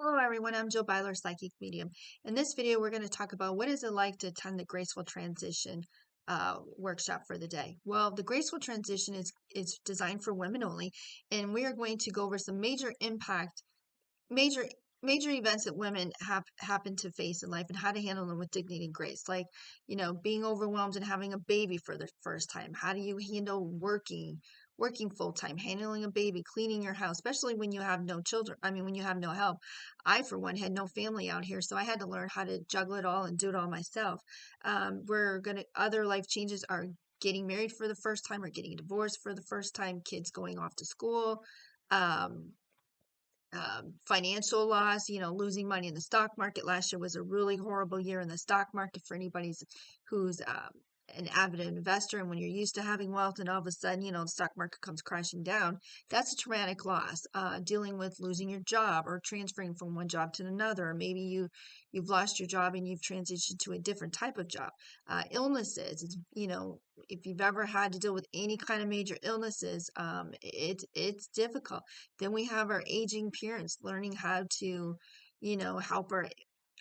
Hello everyone, I'm Jill Byler, Psychic Medium. In this video, we're going to talk about what is it like to attend the Graceful Transition workshop for the day. Well, the Graceful Transition is designed for women only, and we are going to go over some major major events that women have happen to face in life and how to handle them with dignity and grace. Like, being overwhelmed and having a baby for the first time. How do you handle working full time, handling a baby, cleaning your house, especially when you have no children. I mean, when you have no help. I, for one, had no family out here, so I had to learn how to juggle it all and do it all myself. Other life changes are getting married for the first time or getting divorced for the first time, kids going off to school, um, financial loss, losing money in the stock market. Last year was a really horrible year in the stock market for anybody who's an avid investor. And when you're used to having wealth and all of a sudden, the stock market comes crashing down, that's a traumatic loss. Dealing with losing your job or transferring from one job to another, or maybe you've lost your job and you've transitioned to a different type of job. Illnesses, if you've ever had to deal with any kind of major illnesses, it's difficult. Then we have our aging parents learning how to, help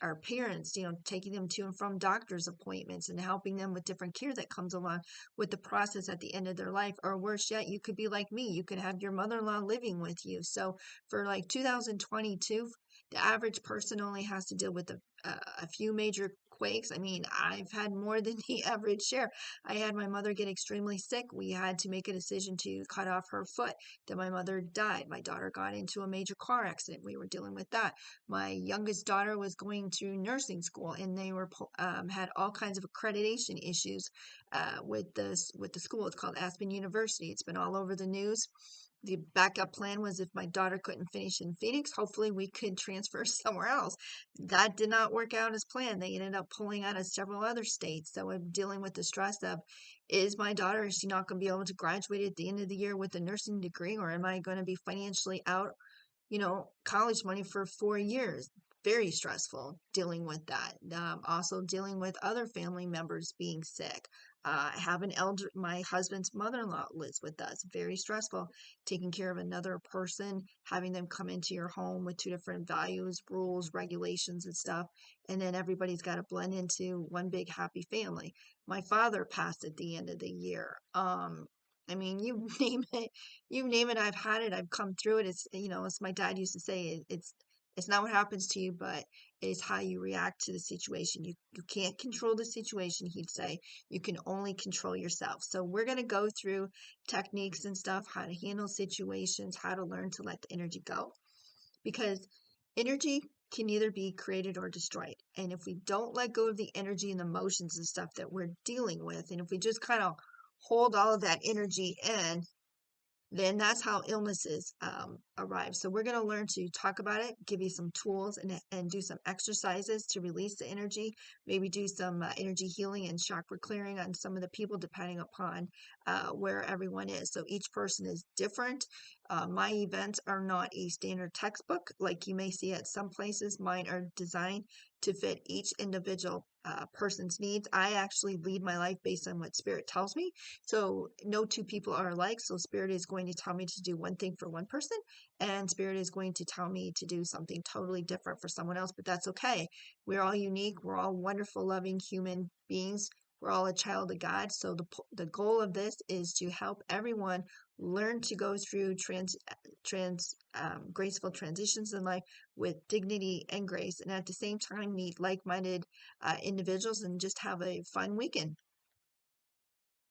our parents, taking them to and from doctor's appointments and helping them with different care that comes along with the process at the end of their life. Or worse yet, you could be like me. You could have your mother-in-law living with you. So for like 2022, the average person only has to deal with a few major quakes. I mean, I've had more than the average share. I had my mother get extremely sick. We had to make a decision to cut off her foot. Then my mother died. My daughter got into a major car accident. We were dealing with that. My youngest daughter was going through nursing school, and they were had all kinds of accreditation issues with the school. It's called Aspen University. It's been all over the news. The backup plan was if my daughter couldn't finish in Phoenix, hopefully we could transfer somewhere else. That did not work out as planned. They ended up pulling out of several other states. So I'm dealing with the stress of, is my daughter, is she not going to be able to graduate at the end of the year with a nursing degree, or am I going to be financially out, college money for 4 years? Very stressful dealing with that. Also dealing with other family members being sick. My husband's mother-in-law lives with us. Very stressful. Taking care of another person, having them come into your home with two different values, rules, regulations, and stuff. And then everybody's got to blend into one big happy family. My father passed at the end of the year. I mean, you name it, I've had it, I've come through it. As my dad used to say, it's not what happens to you, but it's how you react to the situation. You can't control the situation, he'd say. You can only control yourself. So we're going to go through techniques and stuff, how to handle situations, how to learn to let the energy go. Because energy can either be created or destroyed. And if we don't let go of the energy and the emotions and stuff that we're dealing with, and if we just kind of hold all of that energy in, then that's how illnesses arrive. So we're going to learn to talk about it, give you some tools, and do some exercises to release the energy. Maybe do some energy healing and chakra clearing on some of the people, depending upon where everyone is. So each person is different. My events are not a standard textbook like you may see at some places. Mine are designed to fit each individual person's needs. I actually lead my life based on what spirit tells me. So no two people are alike. So spirit is going to tell me to do one thing for one person, and spirit is going to tell me to do something totally different for someone else. But that's okay. We're all unique. We're all wonderful, loving human beings. We're all a child of God. So the goal of this is to help everyone learn to go through graceful transitions in life with dignity and grace, and at the same time meet like-minded individuals and just have a fun weekend.